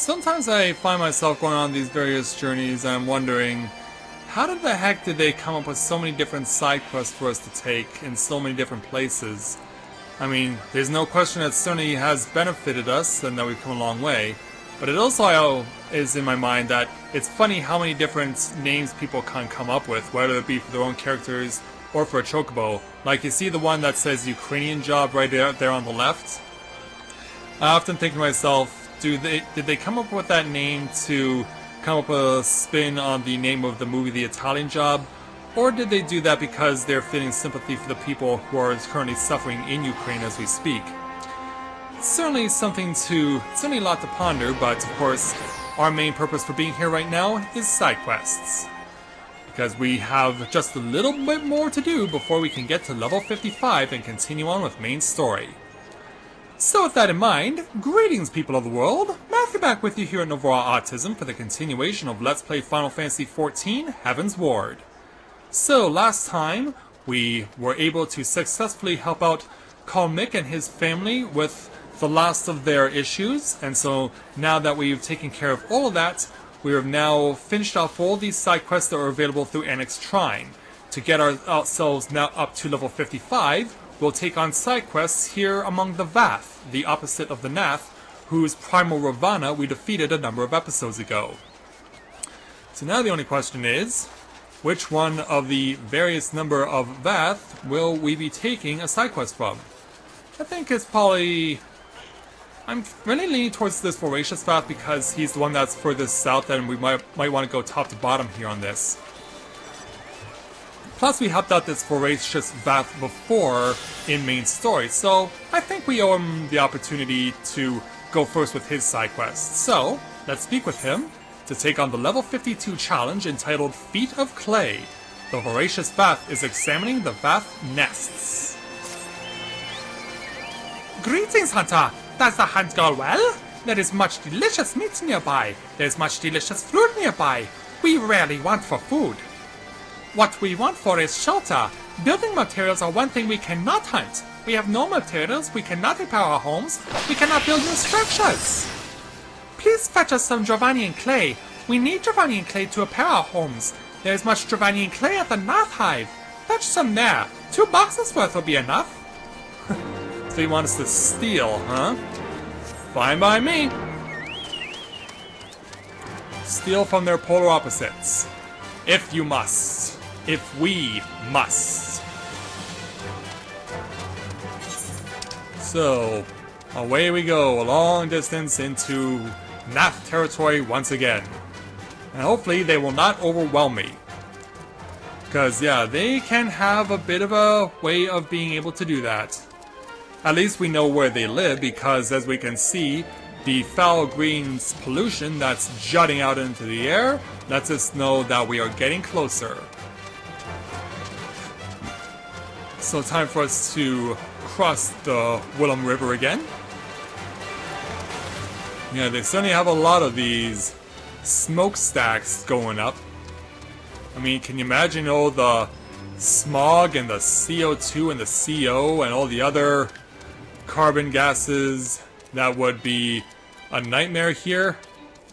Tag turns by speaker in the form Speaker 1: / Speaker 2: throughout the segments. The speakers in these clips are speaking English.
Speaker 1: Sometimes I find myself going on these various journeys and I'm wondering, how the heck did they come up with so many different side quests for us to take in so many different places? I mean, there's no question that certainly has benefited us and that we've come a long way, but it also is in my mind that it's funny how many different names people can come up with, whether it be for their own characters or for a chocobo. Like, you see the one that says Ukrainian job right there on the left? I often think to myself, did they come up with that name to come up with a spin on the name of the movie The Italian Job? Or did they do that because they're feeling sympathy for the people who are currently suffering in Ukraine as we speak? It's certainly certainly a lot to ponder, but of course, our main purpose for being here right now is side quests. Because we have just a little bit more to do before we can get to level 55 and continue on with main story. So with that in mind, greetings people of the world, Matthew back with you here at Novara Autism for the continuation of Let's Play Final Fantasy XIV Heavensward. So last time, we were able to successfully help out Kalmik and his family with the last of their issues, and so now that we've taken care of all of that, we have now finished off all these side quests that are available through Annex Shrine. To get ourselves now up to level 55, we'll take on side quests here among the Vath, the opposite of the Nath, whose primal Ravana we defeated a number of episodes ago. So now the only question is, which one of the various number of Vath will we be taking a side quest from? I think it's probably... I'm really leaning towards this Voracious Vath because he's the one that's furthest south and we might want to go top to bottom here on this. Plus, we helped out this Voracious Vath before in main story, so I think we owe him the opportunity to go first with his side quest. So, let's speak with him to take on the level 52 challenge entitled Feet of Clay. The Voracious Vath is examining the Vath nests.
Speaker 2: Greetings, Hunter! Does the hunt go well? There is much delicious meat nearby. There is much delicious fruit nearby. We rarely want for food. What we want for is shelter. Building materials are one thing we cannot hunt. We have no materials, we cannot repair our homes, we cannot build new structures. Please fetch us some Dravanian clay. We need Dravanian clay to repair our homes. There is much Dravanian clay at the North Hive. Fetch some there. 2 boxes worth will be enough.
Speaker 1: So you want us to steal, huh? Fine by me. Steal from their polar opposites. If you must. If we must. So, away we go, a long distance into Nath territory once again. And hopefully they will not overwhelm me. Because, yeah, they can have a bit of a way of being able to do that. At least we know where they live, because as we can see, the foul green pollution that's jutting out into the air lets us know that we are getting closer. So time for us to cross the Willem River again. Yeah, they certainly have a lot of these smokestacks going up. I mean, can you imagine all the smog and the CO2 and the CO and all the other carbon gases? That would be a nightmare here.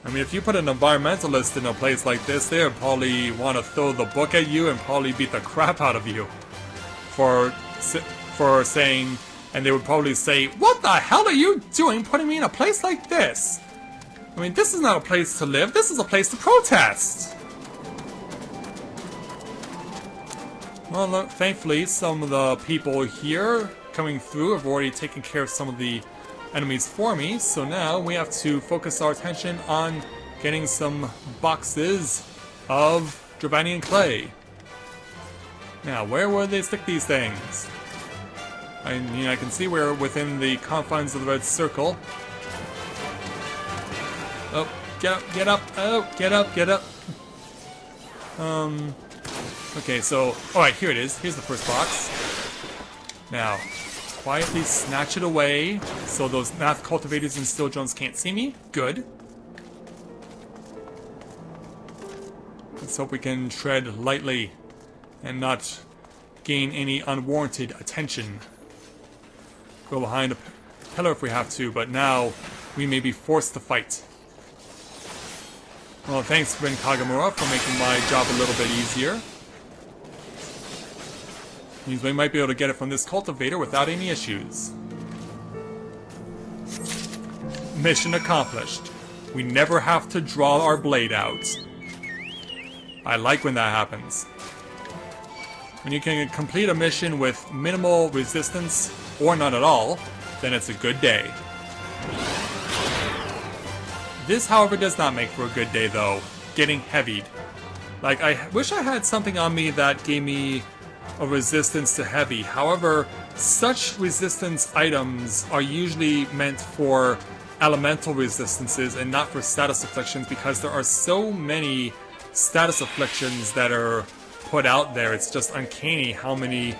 Speaker 1: I mean, if you put an environmentalist in a place like this, they would probably want to throw the book at you and probably beat the crap out of you for saying, and they would probably say, "What the hell are you doing putting me in a place like this? I mean, this is not a place to live, this is a place to protest." Well, look, thankfully, some of the people here coming through have already taken care of some of the enemies for me, so now we have to focus our attention on getting some boxes of Dravanian clay. Now, where would they stick these things? I mean, I can see we're within the confines of the red circle. Oh, get up, get up, oh, get up, get up. Okay, so, alright, here it is. Here's the first box. Now, quietly snatch it away so those Nath cultivators and Still Jones can't see me. Good. Let's hope we can tread lightly and not gain any unwarranted attention. Go behind a pillar if we have to, but now we may be forced to fight. Well, thanks, Rin Kagemura, for making my job a little bit easier. Means we might be able to get it from this cultivator without any issues. Mission accomplished. We never have to draw our blade out. I like when that happens. When you can complete a mission with minimal resistance, or none at all, then it's a good day. This, however, does not make for a good day, though. Getting heavied. Like, I wish I had something on me that gave me a resistance to heavy. However, such resistance items are usually meant for elemental resistances and not for status afflictions, because there are so many status afflictions that are put out there. It's just uncanny how many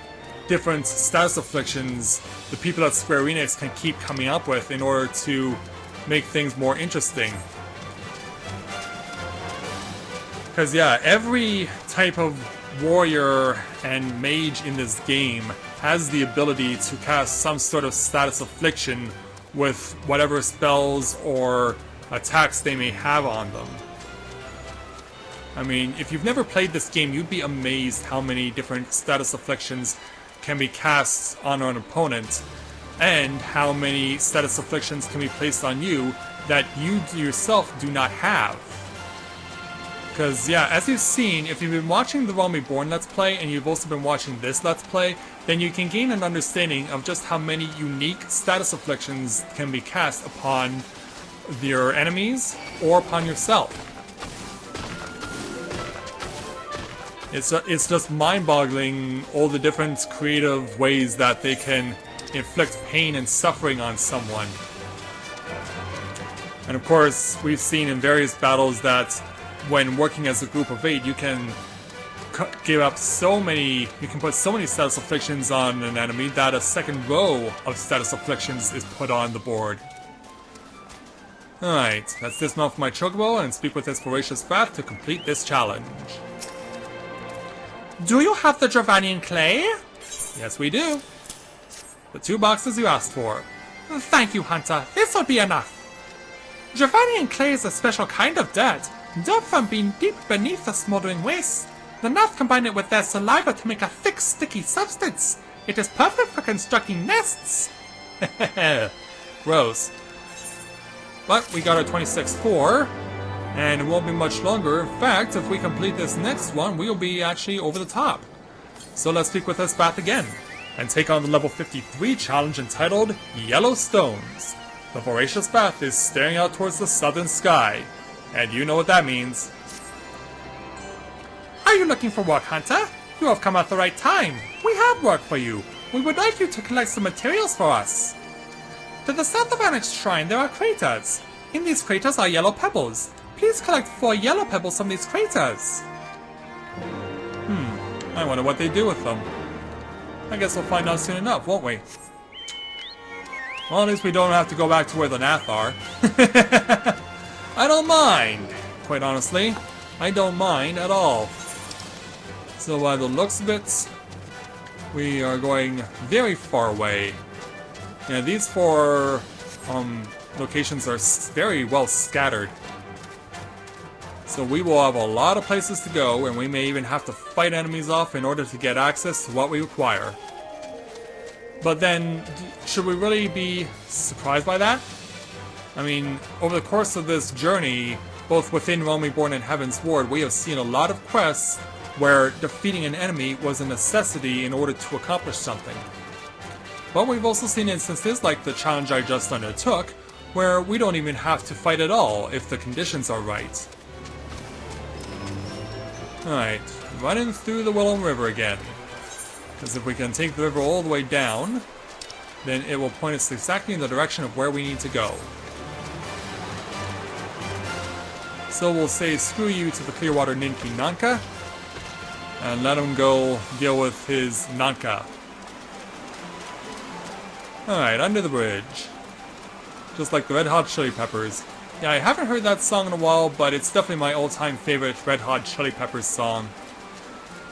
Speaker 1: different status afflictions the people at Square Enix can keep coming up with in order to make things more interesting. Because yeah, every type of warrior and mage in this game has the ability to cast some sort of status affliction with whatever spells or attacks they may have on them. I mean, if you've never played this game, you'd be amazed how many different status afflictions can be cast on an opponent, and how many status afflictions can be placed on you that you yourself do not have. Because, yeah, as you've seen, if you've been watching the Realm Reborn Let's Play, and you've also been watching this Let's Play, then you can gain an understanding of just how many unique status afflictions can be cast upon your enemies, or upon yourself. It's just mind-boggling all the different creative ways that they can inflict pain and suffering on someone. And of course, we've seen in various battles that when working as a group of 8, you can give up so many, you can put so many status afflictions on an enemy that a second row of status afflictions is put on the board. Alright, let's dismount my chocobo and speak with this voracious Vath to complete this challenge.
Speaker 2: Do you have the Dravanian clay?
Speaker 1: Yes, we do. The 2 boxes you asked for.
Speaker 2: Thank you, Hunter. This will be enough. Dravanian clay is a special kind of dirt, dug from being deep beneath the smoldering wastes. The Nath combine it with their saliva to make a thick, sticky substance. It is perfect for constructing nests.
Speaker 1: Gross. But we got our 26-4, and it won't be much longer. In fact, if we complete this next one, we'll be actually over the top. So let's speak with this Vath again, and take on the level 53 challenge entitled Yellow Stones. The voracious Vath is staring out towards the southern sky, and you know what that means.
Speaker 2: Are you looking for work, Hunter? You have come at the right time. We have work for you. We would like you to collect some materials for us. To the south of Annex Shrine, there are craters. In these craters are yellow pebbles. Please collect 4 yellow pebbles from these craters.
Speaker 1: I wonder what they do with them. I guess we'll find out soon enough, won't we? Well, at least we don't have to go back to where the Nath are. I don't mind, quite honestly. I don't mind at all. So by the looks of it, we are going very far away. Yeah, these 4 locations are very well scattered. So we will have a lot of places to go, and we may even have to fight enemies off in order to get access to what we require. But then, should we really be surprised by that? I mean, over the course of this journey, both within Realm Reborn and Heavensward, we have seen a lot of quests where defeating an enemy was a necessity in order to accomplish something. But we've also seen instances like the challenge I just undertook, where we don't even have to fight at all if the conditions are right. Alright, running through the Willow River again. Because if we can take the river all the way down, then it will point us exactly in the direction of where we need to go. So we'll say screw you to the Clearwater Ninki Nanka, and let him go deal with his Nanka. Alright, under the bridge. Just like the Red Hot Chili Peppers. Yeah, I haven't heard that song in a while, but it's definitely my all-time favorite Red Hot Chili Peppers song.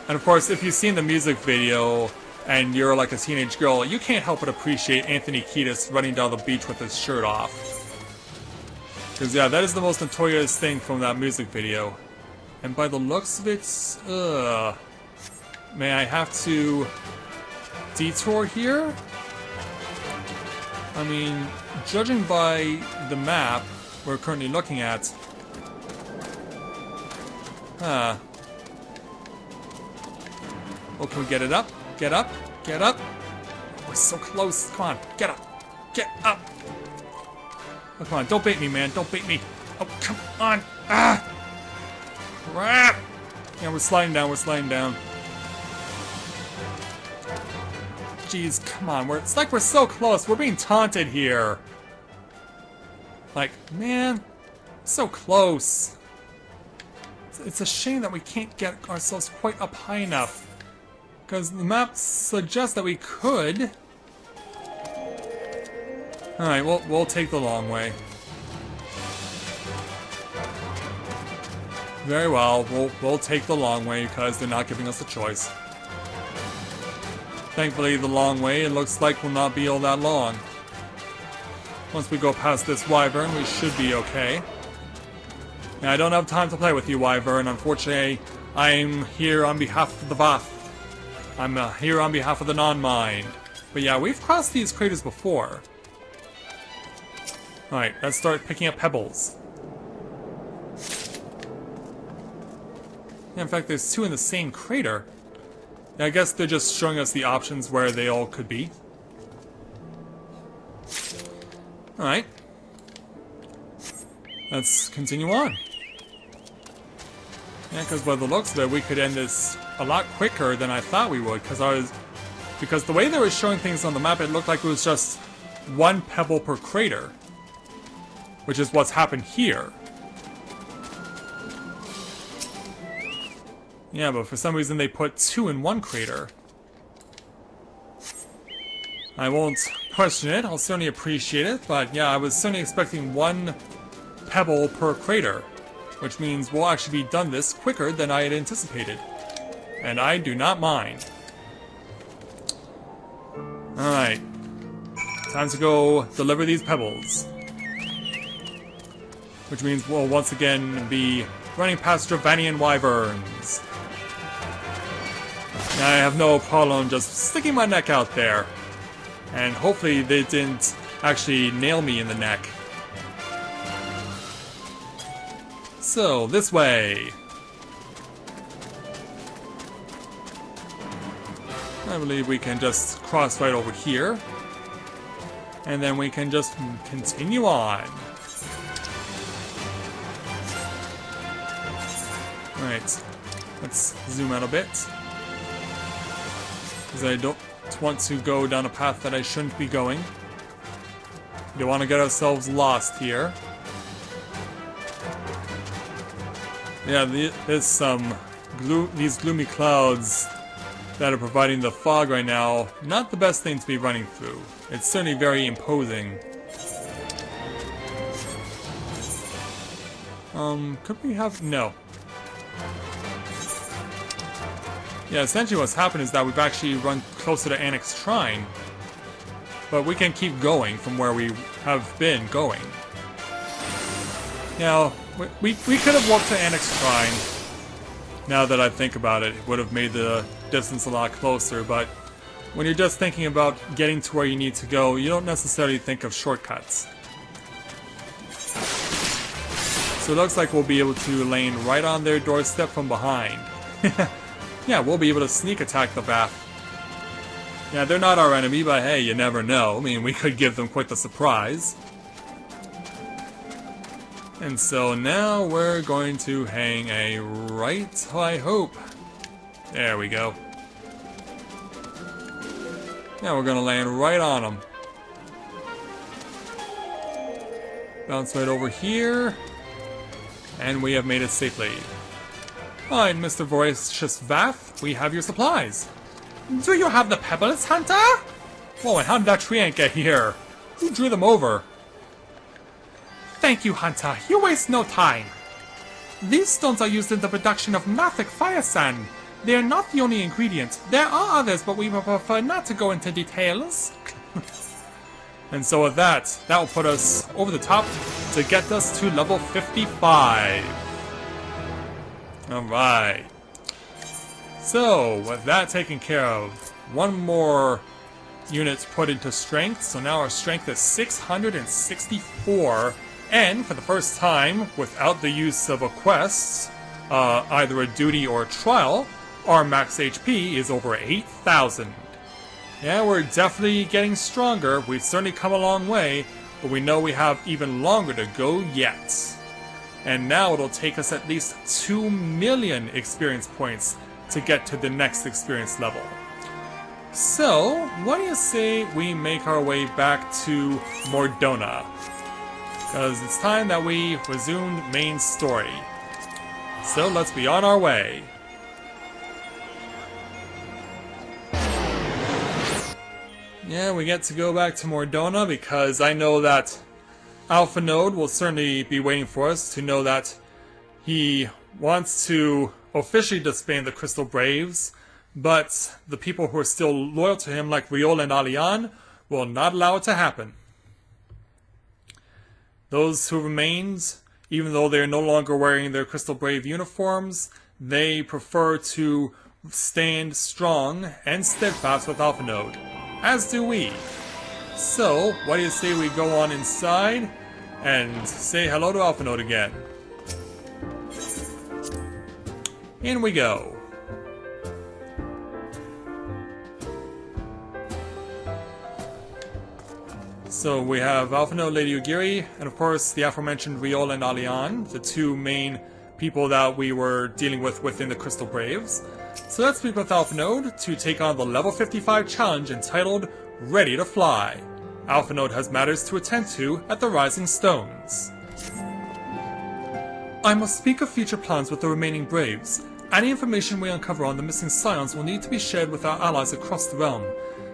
Speaker 1: And of course, if you've seen the music video, and you're like a teenage girl, you can't help but appreciate Anthony Kiedis running down the beach with his shirt off. Because, yeah, that is the most notorious thing from that music video. And by the looks of it, may I have to detour here? I mean, judging by the map we're currently looking at... Oh, can we get it up? Get up? Get up? We're so close. Come on, get up. Get up. Oh, come on, don't bait me, man. Don't bait me. Oh, come on. Ah! Crap! Yeah, we're sliding down. We're sliding down. Jeez, come on. It's like we're so close. We're being taunted here. Like, man, so close. It's a shame that we can't get ourselves quite up high enough. Because the map suggests that we could. Alright, we'll take the long way. Very well, we'll take the long way because they're not giving us a choice. Thankfully, the long way, it looks like, will not be all that long. Once we go past this wyvern, we should be okay. Now, I don't have time to play with you, wyvern. Unfortunately, I'm here on behalf of the Vath. I'm here on behalf of the non-mind. But yeah, we've crossed these craters before. Alright, let's start picking up pebbles. Yeah, in fact, there's two in the same crater. Yeah, I guess they're just showing us the options where they all could be. Alright. Let's continue on. Yeah, because by the looks of it, we could end this a lot quicker than I thought we would, because the way they were showing things on the map, it looked like it was just one pebble per crater, which is what's happened here. Yeah, but for some reason they put two in one crater. I won't question it, I'll certainly appreciate it, but yeah, I was certainly expecting one pebble per crater, which means we'll actually be done this quicker than I had anticipated. And I do not mind. Alright. Time to go deliver these pebbles. Which means we'll once again be running past Dravanian wyverns. Now, I have no problem just sticking my neck out there. And hopefully they didn't actually nail me in the neck. So, this way. I believe we can just cross right over here. And then we can just continue on. Alright, let's zoom out a bit. Because I don't want to go down a path that I shouldn't be going. We don't want to get ourselves lost here. Yeah, there's these gloomy clouds that are providing the fog right now. Not the best thing to be running through. It's certainly very imposing. Could we have... No. Yeah, essentially what's happened is that we've actually run closer to Annex Shrine. But we can keep going from where we have been going. Now, we could have walked to Annex Shrine. Now that I think about it, it would have made the distance a lot closer, but when you're just thinking about getting to where you need to go, you don't necessarily think of shortcuts. So it looks like we'll be able to land right on their doorstep from behind. Yeah, we'll be able to sneak attack the Vath. Yeah, they're not our enemy, but hey, you never know. I mean, we could give them quite the surprise. And so now we're going to hang a right, I hope. There we go. Yeah, we're gonna land right on them. Bounce right over here. And we have made it safely. Alright, Mr. Voracious Vath, we have your supplies.
Speaker 2: Do you have the pebbles, Hunter?
Speaker 1: Whoa, and how did that tree ant get here? Who drew them over?
Speaker 2: Thank you, Hunter. You waste no time. These stones are used in the production of Mathik fire sand. They are not the only ingredient. There are others, but we would prefer not to go into details.
Speaker 1: And so with that, that will put us over the top to get us to level 55. Alright. So, with that taken care of, one more unit put into strength. So now our strength is 664. And for the first time, without the use of a quest, either a duty or a trial, our max HP is over 8,000. Yeah, we're definitely getting stronger. We've certainly come a long way, but we know we have even longer to go yet. And now it'll take us at least 2 million experience points to get to the next experience level. So, what do you say we make our way back to Mordona? Because it's time that we resumed main story. So let's be on our way. Yeah, we get to go back to Mordona because I know that Alpha Node will certainly be waiting for us to know that he wants to officially disband the Crystal Braves, but the people who are still loyal to him, like Riol and Alian, will not allow it to happen. Those who remained, even though they are no longer wearing their Crystal Brave uniforms, they prefer to stand strong and steadfast with Alpha Node. As do we. So, what do you say we go on inside and say hello to Alpha Node again? In we go. So we have Alpha Node, Lady Ugiri, and of course the aforementioned Riol and Alian, the two main people that we were dealing with within the Crystal Braves. So let's speak with Alpha Node to take on the level 55 challenge entitled Ready to Fly. Alpha Node has matters to attend to at the Rising Stones. I must speak of future plans with the remaining Braves. Any information we uncover on the missing Scions will need to be shared with our allies across the realm,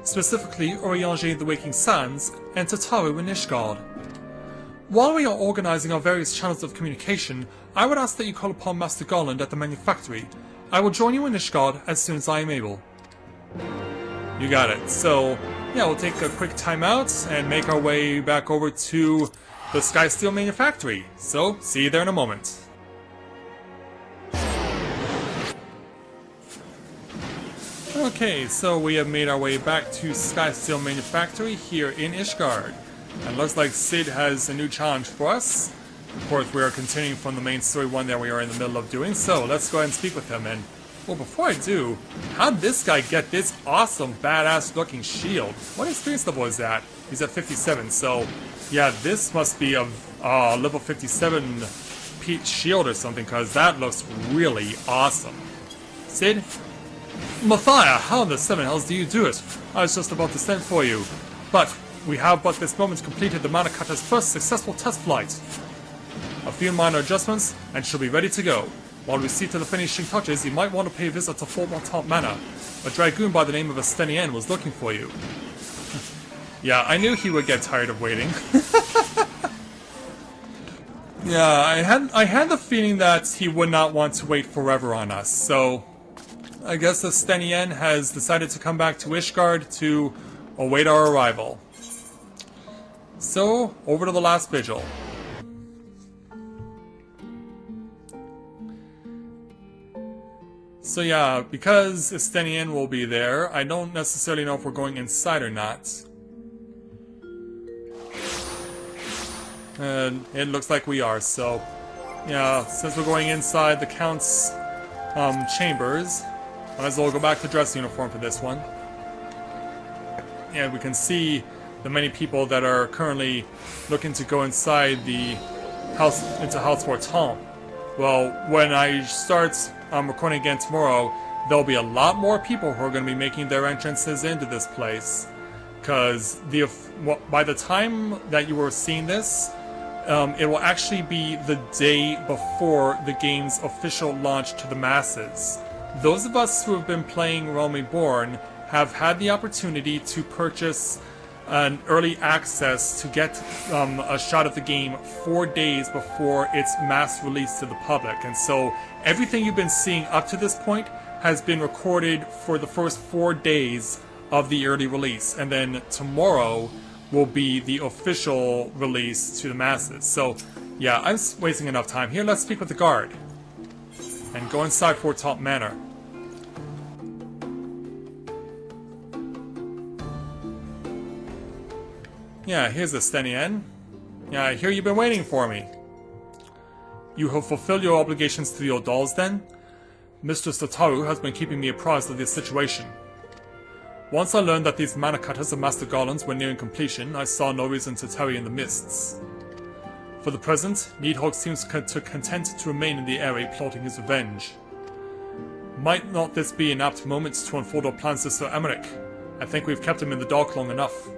Speaker 1: specifically Oriange the Waking Sands and Tataru and Ishgard. While we are organizing our various channels of communication, I would ask that you call upon Master Garland at the manufactory. I will join you in Ishgard as soon as I am able. You got it. So, yeah, we'll take a quick time out and make our way back over to the Skysteel manufactory. So, see you there in a moment. Okay, so we have made our way back to Skysteel manufactory here in Ishgard. And looks like Cid has a new challenge for us. Of course, we are continuing from the main story one that we are in the middle of doing, so let's go ahead and speak with him. And, well, before I do, how'd this guy get this awesome, badass-looking shield? What experience level is that? He's at 57, so, yeah, this must be a level 57 shield or something, because that looks really awesome. Cid? Mathia, how in the seven hells do you do it? I was just about to send for you. But we have but this moment completed the Manakata's first successful test flight. A few minor adjustments, and she'll be ready to go. While we see to the finishing touches, you might want to pay a visit to Fort Montant Manor. A dragoon by the name of Estinien was looking for you. Yeah, I knew he would get tired of waiting. Yeah, I had the feeling that he would not want to wait forever on us, so I guess Estinien has decided to come back to Ishgard to await our arrival. So, over to the last vigil. So yeah, because Estinien will be there, I don't necessarily know if we're going inside or not. And it looks like we are, so yeah, since we're going inside the Count's chambers, might as well go back to dress uniform for this one. And we can see the many people that are currently looking to go inside the house, into House Fortan. Well, when I start recording again tomorrow, there'll be a lot more people who are going to be making their entrances into this place. Because by the time that you were seeing this, it will actually be the day before the game's official launch to the masses. Those of us who have been playing Realm Reborn have had the opportunity to purchase an early access to get a shot of the game 4 days before its mass release to the public. And so everything you've been seeing up to this point has been recorded for the first 4 days of the early release. And then tomorrow will be the official release to the masses. So, yeah, I'm wasting enough time here. Let's speak with the guard. And go inside Fort Top Manor. Yeah, here's Estinien. Yeah, I hear you've been waiting for me. You have fulfilled your obligations to the Odals, then? Mistress Tataru has been keeping me apprised of this situation. Once I learned that these mana cutters of Master Garlands were nearing completion, I saw no reason to tarry in the mists. For the present, Nidhogg seems content to remain in the area plotting his revenge. Might not this be an apt moment to unfold our plans to Sir Emmerich? I think we've kept him in the dark long enough.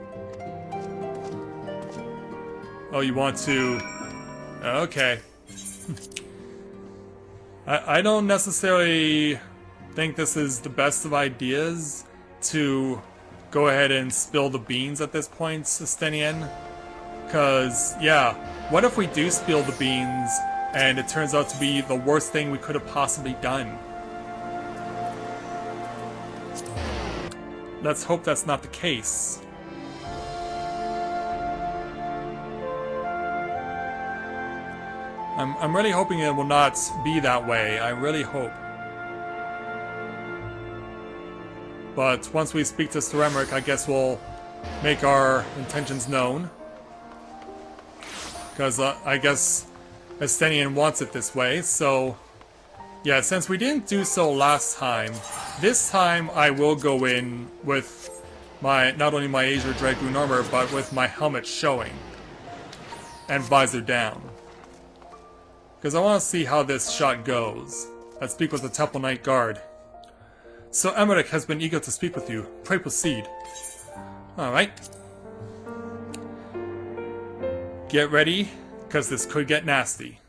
Speaker 1: Oh, you want to... Okay. I don't necessarily think this is the best of ideas to go ahead and spill the beans at this point, Estinien. Because, yeah, what if we do spill the beans and it turns out to be the worst thing we could have possibly done? Let's hope that's not the case. I'm really hoping it will not be that way. I really hope. But once we speak to Sir Emmerich, I guess we'll make our intentions known. Because I guess Estinien wants it this way, so... Yeah, since we didn't do so last time, this time I will go in with my not only my Azure Dragoon armor, but with my helmet showing. And visor down. Because I want to see how this shot goes. Let's speak with the Temple Knight Guard. Sir Emmerich has been eager to speak with you. Pray proceed. Alright. Get ready, because this could get nasty.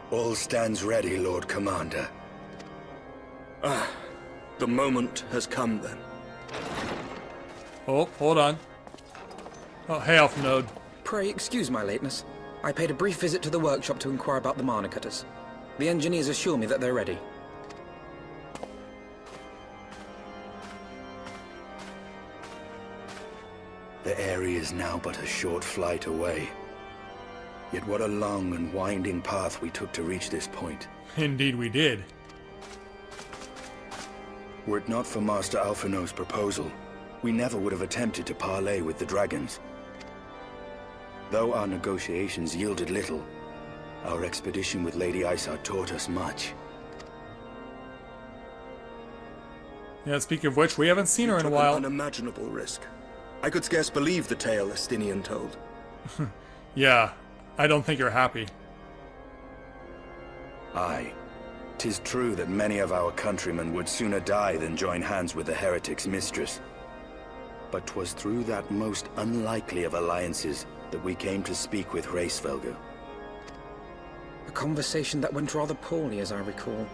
Speaker 3: All stands ready, Lord Commander.
Speaker 4: Ah, the moment has come then.
Speaker 1: Oh, hold on. Oh, hey, Alphanode.
Speaker 5: Pray excuse my lateness. I paid a brief visit to the workshop to inquire about the mana cutters. The engineers assure me that they're ready.
Speaker 3: The area is now but a short flight away. Yet what a long and winding path we took to reach this point.
Speaker 1: Indeed we did.
Speaker 3: Were it not for Master Alphino's proposal, we never would have attempted to parley with the dragons. Though our negotiations yielded little, our expedition with Lady Ishgard taught us much.
Speaker 1: Yeah, speaking of which, we haven't seen her in a
Speaker 4: Took
Speaker 1: while.
Speaker 4: an unimaginable risk. I could scarce believe the tale Estinien told.
Speaker 1: Yeah, I don't think you're happy.
Speaker 3: Aye. 'Tis true that many of our countrymen would sooner die than join hands with the heretic's mistress. But 'twas through that most unlikely of alliances that we came to speak with Hraesvelgr.
Speaker 5: A conversation that went rather poorly, as I recall.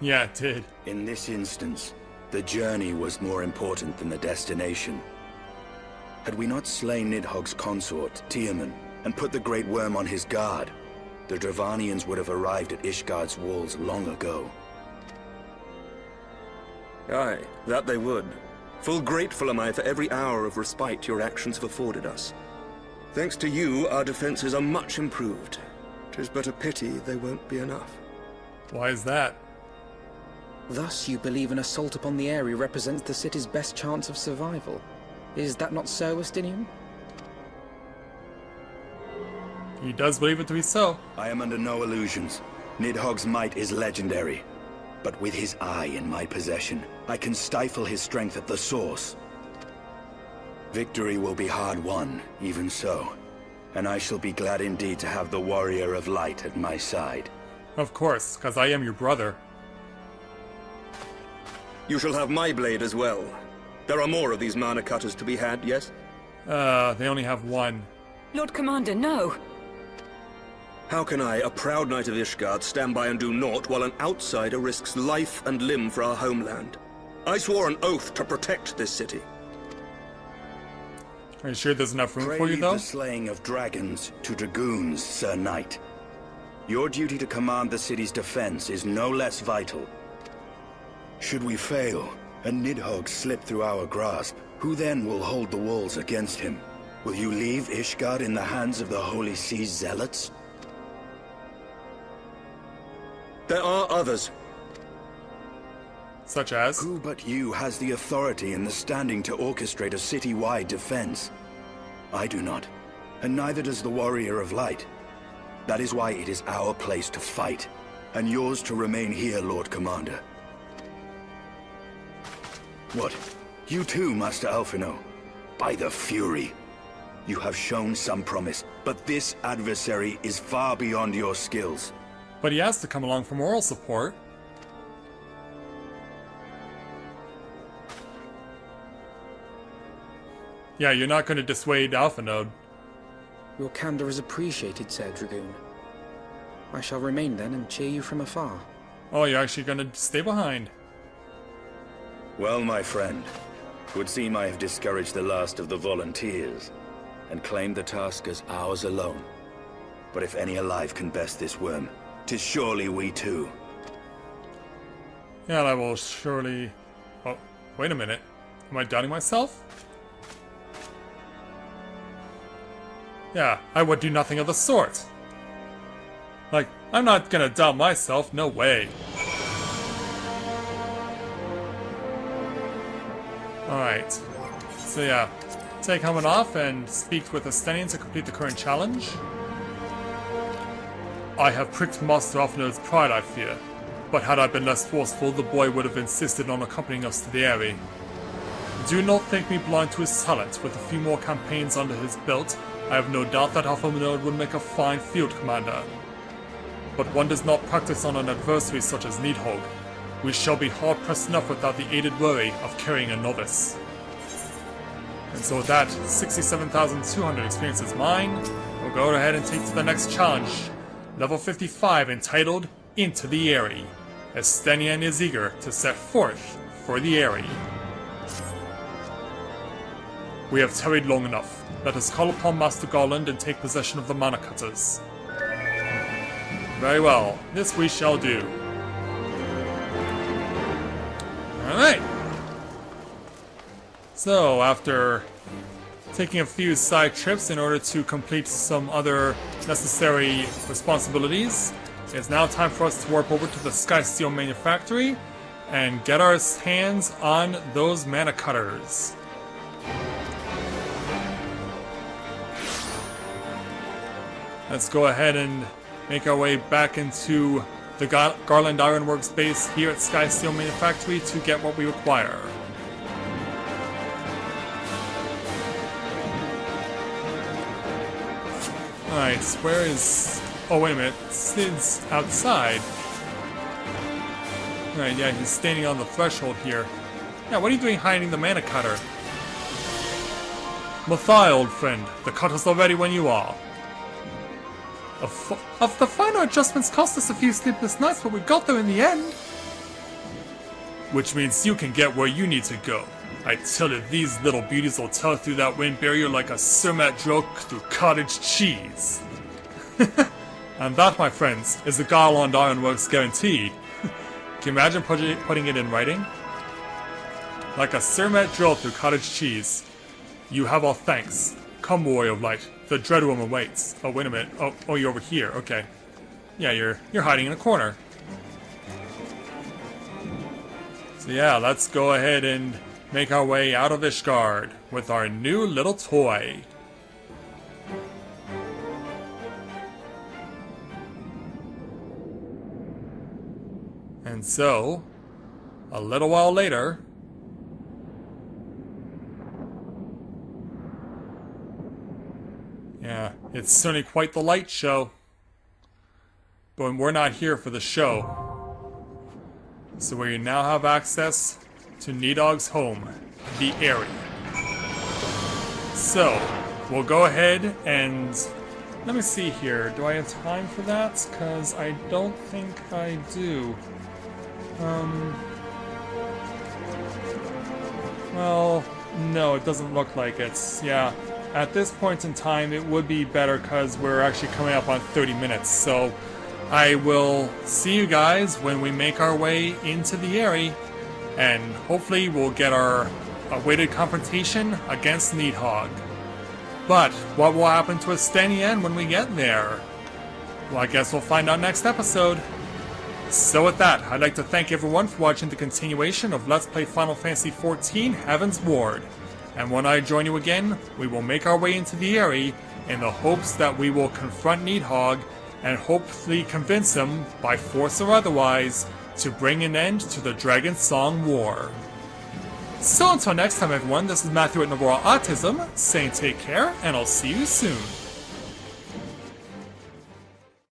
Speaker 1: Yeah, it did.
Speaker 3: In this instance, the journey was more important than the destination. Had we not slain Nidhogg's consort, Tiaman, and put the Great Worm on his guard, the Dravanians would have arrived at Ishgard's walls long ago.
Speaker 4: Aye, that they would. Full grateful am I for every hour of respite your actions have afforded us. Thanks to you, our defenses are much improved. 'Tis but a pity they won't be enough.
Speaker 1: Why is that?
Speaker 5: Thus you believe an assault upon the area represents the city's best chance of survival. Is that not so, Estinien?
Speaker 1: He does believe it to be so.
Speaker 3: I am under no illusions. Nidhogg's might is legendary. But with his eye in my possession, I can stifle his strength at the source. Victory will be hard won, even so. And I shall be glad indeed to have the Warrior of Light at my side.
Speaker 1: Of course, because I am your brother.
Speaker 4: You shall have my blade as well. There are more of these mana cutters to be had, yes?
Speaker 1: They only have one.
Speaker 6: Lord Commander, no!
Speaker 4: How can I, a proud knight of Ishgard, stand by and do naught while an outsider risks life and limb for our homeland? I swore an oath to protect this city.
Speaker 1: Are you sure there's enough room
Speaker 3: Pray
Speaker 1: for you, though?
Speaker 3: the slaying of dragons to dragoons, Sir Knight. Your duty to command the city's defense is no less vital. Should we fail, and Nidhogg slip through our grasp, who then will hold the walls against him? Will you leave Ishgard in the hands of the Holy Sea's zealots?
Speaker 4: There are others.
Speaker 1: Such as?
Speaker 3: Who but you has the authority and the standing to orchestrate a city-wide defense? I do not, and neither does the Warrior of Light. That is why it is our place to fight, and yours to remain here, Lord Commander. What? You too, Master Alphino? By the Fury! You have shown some promise, but this adversary is far beyond your skills.
Speaker 1: But he has to come along for moral support. Yeah, you're not going to dissuade Alphanode.
Speaker 5: Your candor is appreciated, Sir Dragoon. I shall remain then and cheer you from afar.
Speaker 1: Oh, you're actually going to stay behind.
Speaker 3: Well, my friend, it would seem I have discouraged the last of the volunteers, and claimed the task as ours alone. But if any alive can best this worm, 'tis surely we too.
Speaker 1: Yeah, I will surely... Oh, wait a minute. Am I doubting myself? Yeah, I would do nothing of the sort. Like, I'm not gonna doubt myself, no way. Alright. So yeah, take helmet off and speak with Estinien to complete the current challenge. I have pricked Master Alphinode's pride, I fear. But had I been less forceful, the boy would have insisted on accompanying us to the Eyrie. Do not think me blind to his talent. With a few more campaigns under his belt, I have no doubt that Alphanode would make a fine field commander. But one does not practice on an adversary such as Nidhogg. We shall be hard-pressed enough without the aided worry of carrying a novice. And so with that, 67,200 experience is mine. We'll go ahead and take to the next challenge. Level 55, entitled Into the Eyrie. Estinien is eager to set forth for the Eyrie. We have tarried long enough. Let us call upon Master Garland and take possession of the Mana Cutters. Very well, this we shall do. Alright. So, after taking a few side trips in order to complete some other necessary responsibilities, it's now time for us to warp over to the Sky Steel Manufactory and get our hands on those Mana Cutters. Let's go ahead and make our way back into the Garland Ironworks base here at Sky Steel Manufactory to get what we require. Alright, where is... Oh, wait a minute. Cid's outside. Alright, yeah, he's standing on the threshold here. Yeah, what are you doing hiding the Mana Cutter? Mathai, old friend. The cutter's all ready when you are. Of the finer adjustments cost us a few sleepless nights, but we got there in the end. Which means you can get where you need to go. I tell you, these little beauties will tear through that wind barrier like a Cermat drill through cottage cheese. And that, my friends, is the Garland Ironworks guarantee. Can you imagine putting it in writing? Like a Cermat drill through cottage cheese. You have our thanks. Come, Warrior of Light. The Dread Room awaits. Oh, wait a minute. Oh, you're over here. Okay. Yeah, you're hiding in a corner. So yeah, let's go ahead and make our way out of Ishgard with our new little toy. And so, a little while later... Yeah, it's certainly quite the light show. But we're not here for the show. So we now have access to Nidhogg's home, the Eyrie. So, we'll go ahead and... Let me see here. Do I have time for that? Because I don't think I do. Well, no, it doesn't look like it. Yeah. At this point in time, it would be better because we're actually coming up on 30 minutes, so I will see you guys when we make our way into the area, and hopefully we'll get our awaited confrontation against Nidhogg. But what will happen to Estinien when we get there? Well, I guess we'll find out next episode. So with that, I'd like to thank everyone for watching the continuation of Let's Play Final Fantasy XIV Heavensward. And when I join you again, we will make our way into the area in the hopes that we will confront Nidhogg and hopefully convince him, by force or otherwise, to bring an end to the Dragon Song War. So until next time everyone, this is Matthew at Navora Autism, saying take care, and I'll see you soon.